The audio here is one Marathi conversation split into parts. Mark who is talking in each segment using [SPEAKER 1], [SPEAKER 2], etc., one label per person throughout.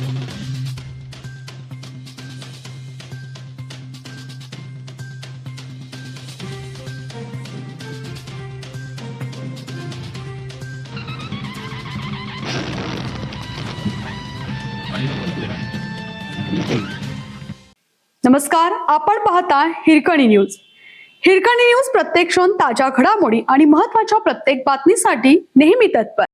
[SPEAKER 1] नमस्कार, आपण पाहता हिरकणी न्यूज. हिरकणी न्यूज प्रत्येक क्षण ताज्या घडामोडी आणि महत्त्वाच्या प्रत्येक बातमीसाठी नेहमी तत्पर.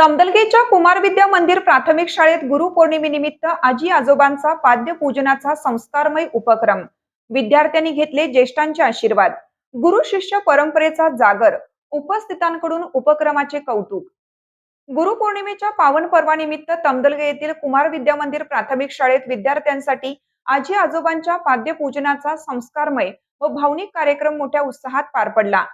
[SPEAKER 2] तमदलगेच्या कुमार विद्या मंदिर प्राथमिक शाळेत गुरुपौर्णिमेनिमित्त आजी आजोबांचा पाद्यपूजनाचा संस्कारमय उपक्रम. विद्यार्थ्यांनी घेतले ज्येष्ठांचे आशीर्वाद. गुरु शिष्य परंपरेचा जागर. उपस्थितांकडून उपक्रमाचे कौतुक. गुरुपौर्णिमेच्या पावन पर्वानिमित्त तमदलगे येथील कुमार विद्या मंदिर प्राथमिक शाळेत विद्यार्थ्यांसाठी आजी आजोबांच्या पाद्यपूजनाचा संस्कारमय व भावनिक कार्यक्रम मोठ्या उत्साहात पार पडला.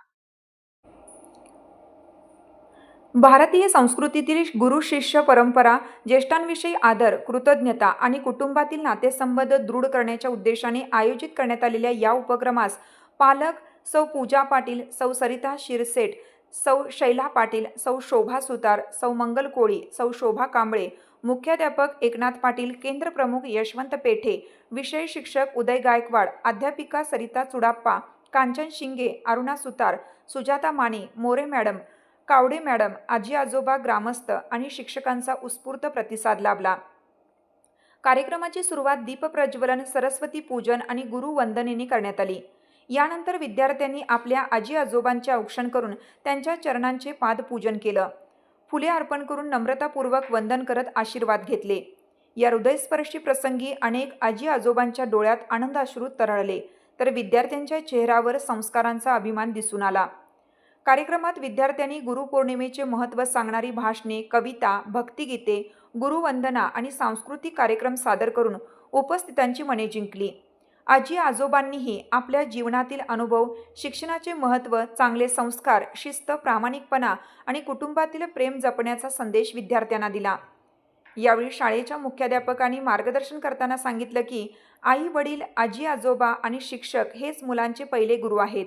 [SPEAKER 2] भारतीय संस्कृतीतील गुरु शिष्य परंपरा, ज्येष्ठांविषयी आदर, कृतज्ञता आणि कुटुंबातील नातेसंबंध दृढ करण्याच्या उद्देशाने आयोजित करण्यात आलेल्या या उपक्रमास पालक सौ पूजा पाटील, सौ सरिता शिरसेट, सौ शैला पाटील, सौ शोभा सुतार, सौ मंगल कोळी, सौ शोभा कांबळे, मुख्याध्यापक एकनाथ पाटील, केंद्र प्रमुख यशवंत पेठे, विषय शिक्षक उदय गायकवाड, अध्यापिका सरिता चुडाप्पा, कांचन शिंगे, अरुणा सुतार, सुजाता माने, मोरे मॅडम, कावडे मॅडम, आजी आजोबा, ग्रामस्थ आणि शिक्षकांचा उत्स्फूर्त प्रतिसाद लाभला. कार्यक्रमाची सुरुवात दीपप्रज्वलन, सरस्वती पूजन आणि गुरुवंदनेने करण्यात आली. यानंतर विद्यार्थ्यांनी आपल्या आजी आजोबांचे औक्षण करून त्यांच्या चरणांचे पादपूजन केलं. फुले अर्पण करून नम्रतापूर्वक वंदन करत आशीर्वाद घेतले. या हृदयस्पर्शी प्रसंगी अनेक आजी आजोबांच्या डोळ्यात आनंदाश्रू तरळले, तर विद्यार्थ्यांच्या चेहऱ्यावर संस्कारांचा अभिमान दिसून आला. कार्यक्रमात विद्यार्थ्यांनी गुरुपौर्णिमेचे महत्त्व सांगणारी भाषणे, कविता, भक्तिगीते, गुरुवंदना आणि सांस्कृतिक कार्यक्रम सादर करून उपस्थितांची मने जिंकली. आजी आजोबांनीही आपल्या जीवनातील अनुभव, शिक्षणाचे महत्त्व, चांगले संस्कार, शिस्त, प्रामाणिकपणा आणि कुटुंबातील प्रेम जपण्याचा संदेश विद्यार्थ्यांना दिला. यावेळी शाळेच्या मुख्याध्यापकांनी मार्गदर्शन करताना सांगितलं की आई वडील, आजी आजोबा आणि शिक्षक हेच मुलांचे पहिले गुरु आहेत.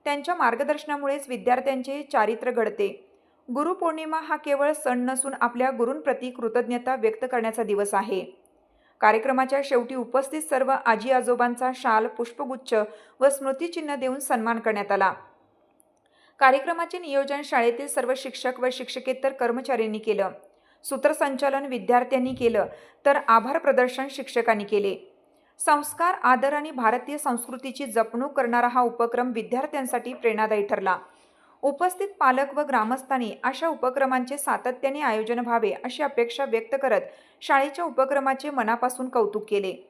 [SPEAKER 2] त्यांच्या मार्गदर्शनामुळेच विद्यार्थ्यांचे चारित्र्य घडते. गुरुपौर्णिमा हा केवळ सण नसून आपल्या गुरूंप्रती कृतज्ञता व्यक्त करण्याचा दिवस आहे. कार्यक्रमाच्या शेवटी उपस्थित सर्व आजी आजोबांचा शाल, पुष्पगुच्छ व स्मृतिचिन्ह देऊन सन्मान करण्यात आला. कार्यक्रमाचे नियोजन शाळेतील सर्व शिक्षक व शिक्षकेतर कर्मचाऱ्यांनी केलं. सूत्रसंचालन विद्यार्थ्यांनी केलं, तर आभार प्रदर्शन शिक्षकांनी केले. संस्कार, आदर आणि भारतीय संस्कृतीची जपणूक करणारा हा उपक्रम विद्यार्थ्यांसाठी प्रेरणादायी ठरला. उपस्थित पालक व ग्रामस्थांनी अशा उपक्रमांचे सातत्याने आयोजन व्हावे अशी अपेक्षा व्यक्त करत शाळेच्या उपक्रमाचे मनापासून कौतुक केले.